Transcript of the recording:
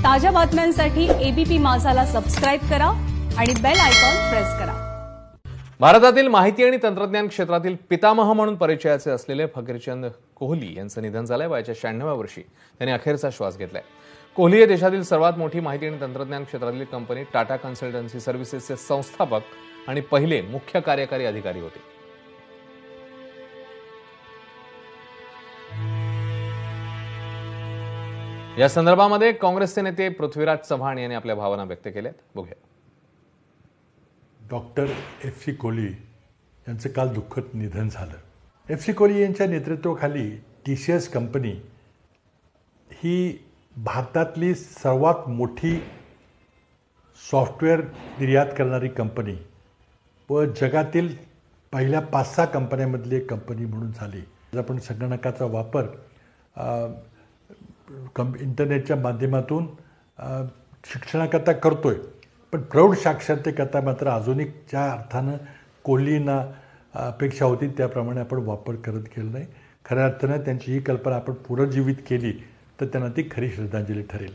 ताज्या बातम्यांसाठी ABP माझाला subscribe करा आणि बेल आयकॉन प्रेस करा। भारतातील माहिती आणि तंत्रज्ञान क्षेत्रातील पितामह म्हणून परिचयाचे असलेले फकीरचंद कोहली यांचं निधन झालंय। वयाच्या 96व्या वर्षी त्यांनी अखेरचा श्वास घेतलाय। कोहली हे देशातील सर्वात मोठी माहिती आणि तंत्रज्ञान क्षेत्रातील कंपनी टाटा कन्सल्टन्सी सर्व्हिसेसचे संस्थापक आणि पहिले मुख्य कार्यकारी अधिकारी होते। या संदर्भामध्ये काँग्रेसचे नेते पृथ्वीराज चव्हाण यांनी आपल्या भावना व्यक्त केल्यात। बघूया। Doctor FC. कोहली यांचं काल दुःखद निधन झालं। एफ.सी. कोहली यांच्या नेतृत्वाखाली TCS कंपनी ही भारतातली सर्वात मोठी सॉफ्टवेअर निर्यात करणारी कंपनी व जगातील पहिल्या 5-6 कंपन्यांमधली एक कंपनी म्हणून झाली। आपण संगणकाचा वापर इंटरनेटच्या माध्यमातून शिक्षणाकरता करतोय, पण प्रौढ साक्षरतेकरता मात्र अजूनही ज्या अर्थानं कोहलींना अपेक्षा होती त्याप्रमाणे आपण वापर करत गेलो नाही। खऱ्या अर्थानं त्यांची ही कल्पना आपण पुनर्जीवित केली तर त्यांना ती खरी श्रद्धांजली ठरेल।